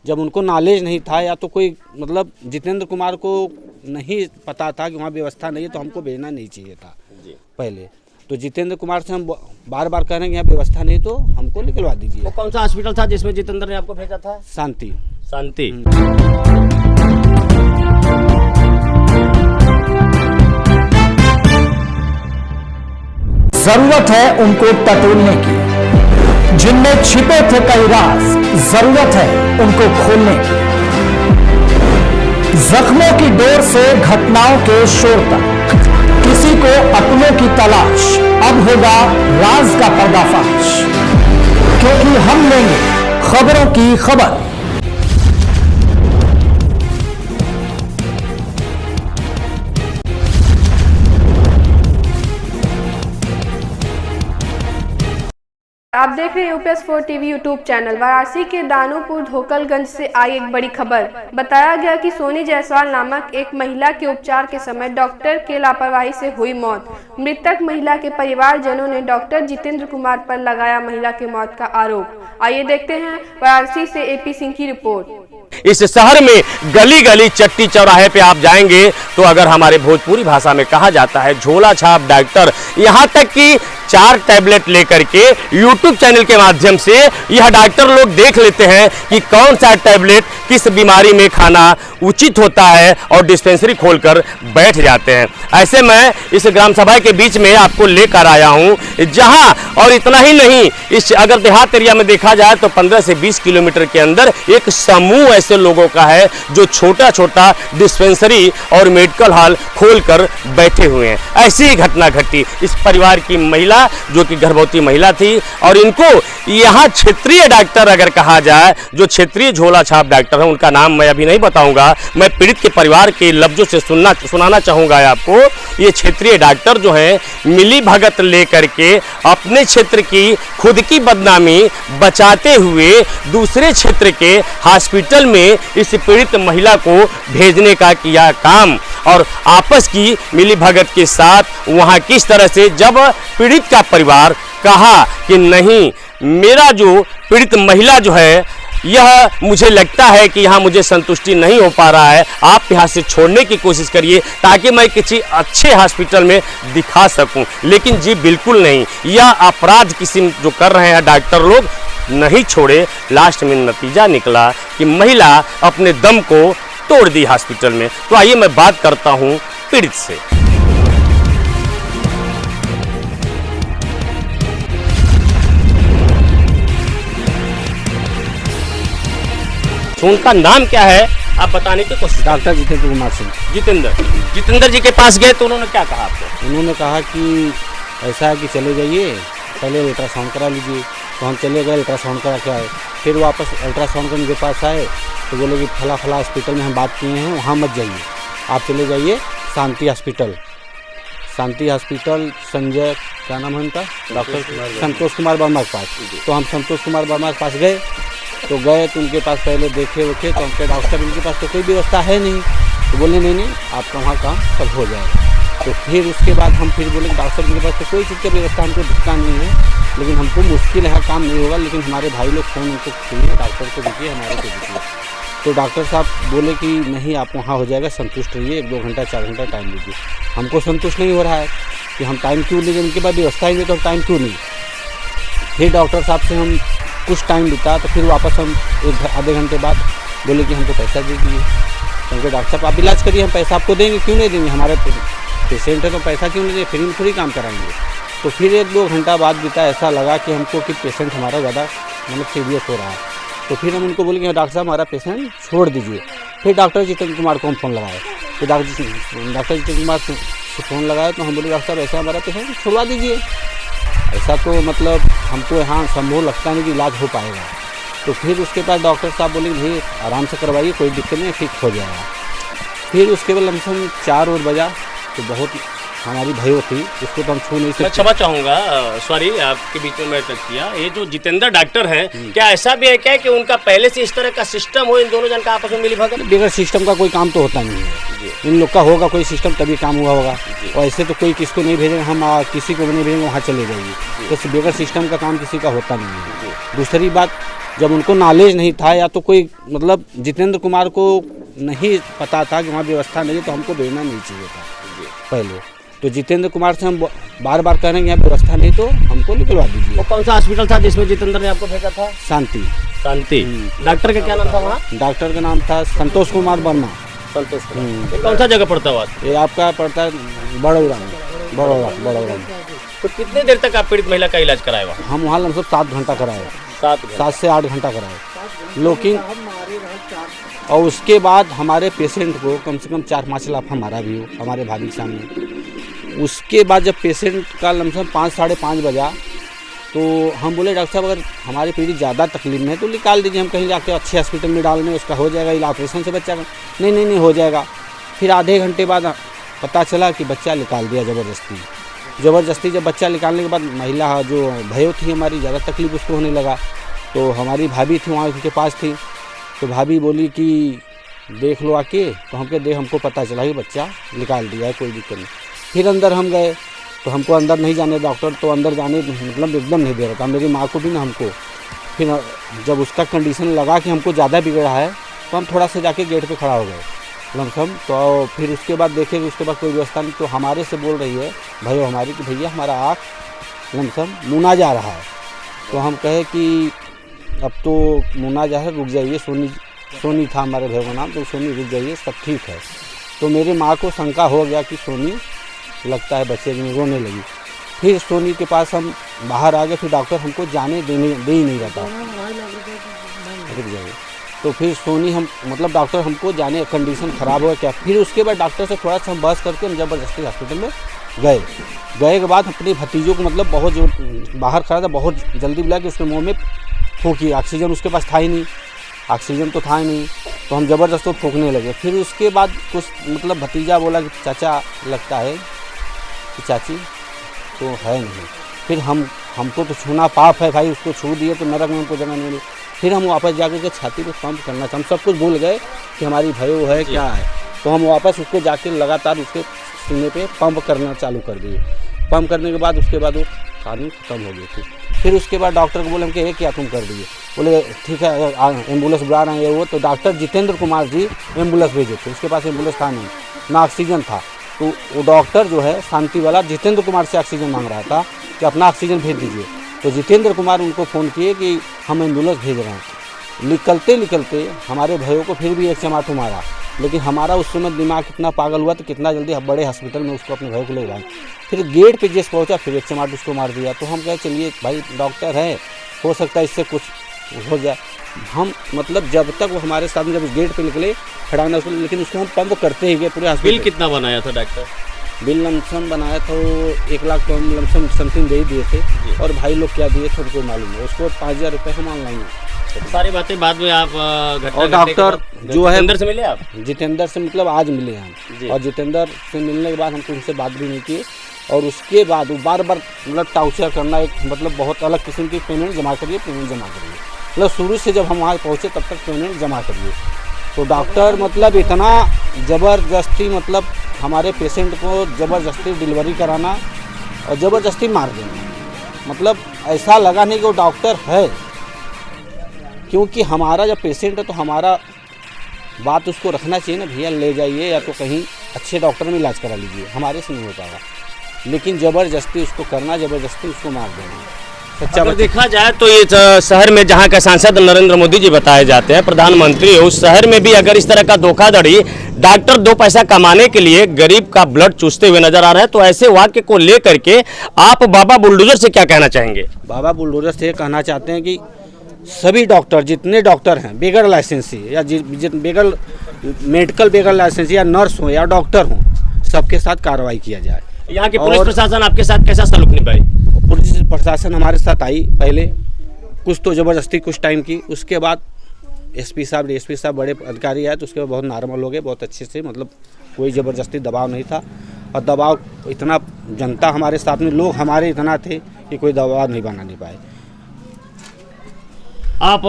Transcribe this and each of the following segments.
जब उनको नॉलेज नहीं था या तो कोई मतलब जितेंद्र कुमार को नहीं पता था कि वहाँ व्यवस्था नहीं है तो हमको भेजना नहीं चाहिए था पहले। तो जितेंद्र कुमार से हम बार बार कह रहे हैं कि यहाँ व्यवस्था नहीं तो हमको निकलवा दीजिए। वो कौन सा हॉस्पिटल था जिसमें जितेंद्र ने आपको भेजा था? शांति। शांति। जरूरत है उनको टटोलने की, जिनमें छिपे थे कई राज, जरूरत है उनको खोलने की। जख्मों की डोर से घटनाओं के शोर तक, किसी को अपनों की तलाश, अब होगा राज का पर्दाफाश, क्योंकि हम लेंगे खबरों की खबर। आप देख रहे हैं UPS 4 TV YouTube channel. Varanasi के दानूपुर धोकलगंज से आई एक बड़ी खबर। बताया गया कि सोनी जायसवाल नामक एक महिला के उपचार के समय डॉक्टर के लापरवाही से हुई मौत। मृतक महिला के परिवारजनों ने डॉक्टर जितेंद्र कुमार पर लगाया महिला की मौत का आरोप। आइए देखते हैं वाराणसी से एपी सिंह की रिपोर्ट। इस शहर में गली गली चट्टी चौराहे पे आप जाएंगे तो अगर हमारे भोजपुरी भाषा में कहा जाता है झोला छाप डॉक्टर, यहाँ तक कि 4 टैबलेट लेकर के यूट्यूब चैनल के माध्यम से यह डॉक्टर लोग देख लेते हैं कि कौन सा टैबलेट किस बीमारी में खाना उचित होता है और डिस्पेंसरी खोलकर बैठ जाते हैं। ऐसे मैं इस ग्राम सभा के बीच में आपको लेकर आया हूं, जहां और इतना ही नहीं, इस अगर देहात एरिया में देखा जाए तो 15 से 20 किलोमीटर के अंदर एक समूह ऐसे लोगों का है जो छोटा छोटा डिस्पेंसरी और मेडिकल हॉल खोलकर बैठे हुए हैं। ऐसी ही घटना घटी। इस परिवार की महिला जो कि गर्भवती महिला थी और इनको यहाँ क्षेत्रीय डॉक्टर अगर कहा जाए, जो क्षेत्रीय झोला छाप डॉक्टर है, उनका नाम मैं अभी नहीं बताऊंगा, मैं पीड़ित के परिवार के लफ्जों से सुनाना चाहूंगा आपको। ये क्षेत्रीय डॉक्टर जो है मिली भगत लेकर के अपने क्षेत्र की खुद की बदनामी बचाते हुए दूसरे क्षेत्र के हॉस्पिटल में इस पीड़ित महिला को भेजने का किया काम और आपस की मिली भगत के साथ वहां किस तरह से जब पीड़ित का परिवार कहा कि नहीं, मेरा जो पीड़ित महिला जो है यह मुझे लगता है कि यहाँ मुझे संतुष्टि नहीं हो पा रहा है, आप यहाँ से छोड़ने की कोशिश करिए ताकि मैं किसी अच्छे हॉस्पिटल में दिखा सकूं। लेकिन जी बिल्कुल नहीं, यह अपराध किसी जो कर रहे हैं डॉक्टर लोग नहीं छोड़े। लास्ट में नतीजा निकला कि महिला अपने दम को तोड़ दी हॉस्पिटल में। तो आइए मैं बात करता हूँ पीड़ित से। उनका नाम क्या है आप बताने की कोशिश। डॉक्टर जितेंद्र कुमार सिंह। जितेंद्र जी के पास गए तो उन्होंने क्या कहा आपको? उन्होंने कहा कि ऐसा है कि चले जाइए, पहले अल्ट्रासाउंड करा लीजिए। तो हम चले गए, अल्ट्रासाउंड करा के आए। फिर वापस अल्ट्रासाउंड करने के पास आए तो बोले कि फला हॉस्पिटल में हम बात किए हैं, वहाँ मत जाइए, आप चले जाइए शांति हॉस्पिटल। शांति हॉस्पिटल संजय क्या नाम है उनका, डॉक्टर संतोष कुमार वर्मा के पास। तो हम संतोष कुमार वर्मा के पास गए तो उनके पास पहले देखे तो हमके डॉक्टर साहब इनके पास तो कोई व्यवस्था है नहीं। तो बोले नहीं आपका वहाँ काम सब हो जाएगा। तो फिर उसके बाद हम फिर बोले डॉक्टर साहब इनके पास तो कोई चीज़ की व्यवस्था हमको दिखता नहीं है, लेकिन हमको मुश्किल है, काम नहीं होगा, लेकिन हमारे भाई लोग फ़ोन उनको चाहिए, डॉक्टर को दीजिए, हमारे को दीजिए। तो डॉक्टर साहब बोले कि नहीं आप वहाँ हो जाएगा, संतुष्ट रहिए, 1-2 घंटा 4 घंटा टाइम लीजिए। हमको संतुष्ट नहीं हो रहा है कि हम टाइम क्यों लीजिए, उनके पास व्यवस्था ही नहीं तो हम टाइम क्यों नहीं। फिर डॉक्टर साहब से हम कुछ टाइम बिता तो फिर वापस हम 1-आधे घंटे बाद बोले कि हमको पैसा दे दीजिए। क्योंकि डॉक्टर साहब आप इलाज करिए, हम पैसा आपको देंगे, क्यों नहीं देंगे, हमारे पेशेंट है तो पैसा क्यों नहीं देंगे, फ्री में थोड़ी काम कराएंगे। तो फिर 1-2 घंटा बाद बीता, ऐसा लगा कि हमको कि पेशेंट हमारा ज़्यादा मतलब सीरियस हो रहा है। तो फिर हम उनको बोले कि डॉक्टर साहब हमारा पेशेंट छोड़ दीजिए। फिर डॉक्टर जितेंद्र कुमार को हम फ़ोन लगाए, तो डॉक्टर जितेंद्र कुमार से फ़ोन लगाया तो हम बोले डॉक्टर साहब ऐसा हमारा पेशेंट छुड़वा दीजिए, ऐसा तो मतलब हमको यहाँ संभव लगता नहीं कि इलाज हो पाएगा। तो फिर उसके बाद डॉक्टर साहब बोले भाई आराम से करवाइए, कोई दिक्कत नहीं, ठीक हो जाएगा। फिर उसके बाद लमसम 4 और बजा तो बहुत हमारी भयो थी, उसको तो हम छू नहीं सकते। मैं क्षमा चाहूँगा, सॉरी आपके बीच में मैं टच किया। ये जो जितेंद्र डॉक्टर हैं, क्या ऐसा भी है क्या कि उनका पहले से इस तरह का सिस्टम हो, इन दोनों जन का आपस में मिली भगत? बगैर सिस्टम का कोई काम तो होता नहीं है, इन लोग का होगा कोई सिस्टम तभी काम हुआ होगा। और ऐसे तो कोई किसको नहीं भेजेंगे, हम किसी को नहीं भेजेंगे वहाँ चले जाइए, तो बगैर सिस्टम का काम किसी का होता नहीं है। दूसरी बात, जब उनको नॉलेज नहीं था या तो कोई मतलब जितेंद्र कुमार को नहीं पता था कि वहाँ व्यवस्था नहीं है तो हमको भेजना नहीं चाहिए था पहले। तो जितेंद्र कुमार से हम बार बार कह रहे हैं यहाँ व्यवस्था नहीं तो हमको निकलवा दीजिए। वो कौन सा हॉस्पिटल था जिसमें जितेंद्र ने आपको भेजा था? शांति। शांति। डॉक्टर का क्या नाम था वहाँ? डॉक्टर का नाम था संतोष कुमार वर्मा। संतोष कुमार। ये कौन सा जगह पड़ता है? ये आपका पड़ता है बड़ौरा में। बड़ौरा में। तो कितने देर तक आप पीड़ित महिला का इलाज कराए वहाँ? हम वहाँ लगभग 7 घंटा कराए। 7 से 8 घंटा कराए। लेकिन और उसके बाद हमारे पेशेंट को कम से कम 4-5 लाख हमारा भी हो हमारे भाभी के सामने। उसके बाद जब पेशेंट का लमसम 5 साढ़े 5 बजा तो हम बोले डॉक्टर साहब अगर हमारी पीढ़ी ज़्यादा तकलीफ में है तो निकाल दीजिए, हम कहीं जाके अच्छे हॉस्पिटल में डालने उसका हो जाएगा, इलाज ऑपरेशन से बच्चा नहीं हो जाएगा। फिर आधे घंटे बाद पता चला कि बच्चा निकाल दिया ज़बरदस्ती। जब बच्चा निकालने के बाद महिला जो भयो थी हमारी ज़्यादा तकलीफ उसको होने लगा। तो हमारी भाभी थी वहाँ उनके पास थी, तो भाभी बोली कि देख लो आके। तो हमको पता चला कि बच्चा निकाल दिया है, कोई दिक्कत नहीं। फिर अंदर हम गए तो हमको अंदर नहीं जाने, डॉक्टर तो अंदर जाने मतलब एकदम नहीं दे रहा था, मेरी माँ को भी ना हमको। फिर जब उसका कंडीशन लगा कि हमको ज़्यादा बिगड़ा है तो हम थोड़ा सा जाके गेट पे खड़ा हो गए लमसम। तो फिर उसके बाद देखे उसके बाद कोई व्यवस्था नहीं, तो हमारे से बोल रही है भयो हमारी कि भैया हमारा आँख लमसम मुना जा रहा है। तो हम कहे कि अब तो मुना जा है, रुक जाइए। सोनी था हमारे भयो का नाम, तो सोनी रुक जाइए सब ठीक है। तो मेरी माँ को शंका हो गया कि सोनी लगता है बच्चे में रोने लगी। फिर सोनी के पास हम बाहर आ गए, फिर डॉक्टर हमको जाने दे ही नहीं रहता, रुक जाइए। तो फिर सोनी हम मतलब डॉक्टर हमको जाने कंडीशन ख़राब हुआ क्या। फिर उसके बाद डॉक्टर से थोड़ा सा हम बहस करके हम ज़बरदस्ती हॉस्पिटल में गए के बाद अपने भतीजों को मतलब बहुत जो बाहर खड़ा था बहुत जल्दी बुलाया कि उसके मुँह में फूकी। ऑक्सीजन उसके पास था ही नहीं, ऑक्सीजन तो था ही नहीं, तो हम ज़बरदस्त तो फूकने लगे। फिर उसके बाद कुछ मतलब भतीजा बोला कि चाचा लगता है कि चाची तो है नहीं। फिर हमको तो छूना पाप है भाई, उसको छू दिए तो नरक में हमको जगह नहीं मिली। फिर हम वापस जाकर के छाती पे पंप करना था, हम सब कुछ भूल गए कि हमारी भयो है क्या है। तो हम वापस उसको जाके लगातार उसके सीने पे पंप करना चालू कर दिए। पंप करने के बाद उसके बाद वो कहानी खत्म हो गई थी। फिर उसके बाद डॉक्टर को बोले हम कि क्या तुम कर दिए, बोले ठीक है एम्बुलेंस बुला रहे हैं वो। तो डॉक्टर जितेंद्र कुमार जी एम्बुलेंस भेजे थे, उसके पास एम्बुलेंस था नहीं, ना ऑक्सीजन था। तो वो डॉक्टर जो है शांति वाला जितेंद्र कुमार से ऑक्सीजन मांग रहा था कि अपना ऑक्सीजन भेज दीजिए। तो जितेंद्र कुमार उनको फ़ोन किए कि हम एम्बुलेंस भेज रहे हैं। निकलते हमारे भाइयों को फिर भी एक चमाटू मारा, लेकिन हमारा उस समय दिमाग कितना पागल हुआ तो कितना जल्दी बड़े हॉस्पिटल में उसको अपने भाई को ले गए। फिर गेट पे जैसे पहुंचा फिर एक चमाट उसको मार दिया। तो हम कहे चलिए भाई डॉक्टर है, हो सकता है इससे कुछ हो जाए। हम मतलब जब तक वो हमारे साथ जब गेट पे निकले खड़ाना उसको, लेकिन उसको हम पंप करते ही गए पूरे हॉस्पिटल। बिल कितना बनाया था डॉक्टर? बिल लमसम बनाया था वो 1 लाख तो हम लमसम समथिंग दे ही दिए थे, और भाई लोग क्या दिए थे उनको मालूम है। उसको 5,000 रुपये हम ऑनलाइन सारी बातें बाद में आप और डॉक्टर जो है जितेंद्र से मिले आप? जितेंद्र से मतलब आज मिले हम, और जितेंद्र से मिलने के बाद हमको उनसे बात भी नहीं की। और उसके बाद वो बार मतलब टाउचर करना, एक मतलब बहुत अलग किस्म की पेमेंट जमा करिए मतलब शुरू से जब हम वहाँ पहुँचे तब तक पेमेंट जमा करिए। तो डॉक्टर मतलब इतना ज़बरदस्ती मतलब हमारे पेशेंट को ज़बरदस्ती डिलीवरी कराना और ज़बरदस्ती मार देना, मतलब ऐसा लगा नहीं कि वो डॉक्टर है। क्योंकि हमारा जब पेशेंट है तो हमारा बात उसको रखना चाहिए ना, भैया ले जाइए या तो कहीं अच्छे डॉक्टर में इलाज करा लीजिए, हमारे से नहीं हो पाएगा। लेकिन ज़बरदस्ती उसको करना, ज़बरदस्ती उसको मार देना। अगर देखा जाए तो ये शहर में जहां का सांसद नरेंद्र मोदी जी बताए जाते हैं, प्रधानमंत्री, उस शहर में भी अगर इस तरह का धोखाधड़ी डॉक्टर 2 पैसा कमाने के लिए गरीब का ब्लड चूसते हुए नजर आ रहा है, तो ऐसे वाक्य को लेकर के आप बाबा बुलडोजर से क्या कहना चाहेंगे? बाबा बुलडोजर से कहना चाहते हैं कि सभी डॉक्टर जितने डॉक्टर हैं बेगर लाइसेंसी या बेगर मेडिकल बेगर लाइसेंसी या नर्स हो या डॉक्टर हो, सबके साथ कार्रवाई किया जाए। यहाँ के पुलिस प्रशासन आपके साथ कैसा सलूक निभाई? पुलिस प्रशासन हमारे साथ आई, पहले कुछ तो ज़बरदस्ती कुछ टाइम की, उसके बाद एसपी साहब डीएसपी साहब बड़े अधिकारी आए तो उसके बाद बहुत नॉर्मल हो गए, बहुत अच्छे से, मतलब कोई ज़बरदस्ती दबाव नहीं था। और दबाव इतना जनता हमारे साथ में, लोग हमारे इतना थे कि कोई दबाव नहीं बना नहीं पाए। आप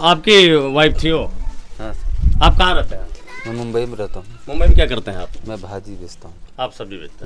आपकी वाइफ थी हो? हाँ, आप कहाँ रहते हैं? मैं मुंबई में रहता हूँ। मुंबई में क्या करते हैं आप? मैं भाजी बेचता हूँ। आप सब्जी बेचते हैं।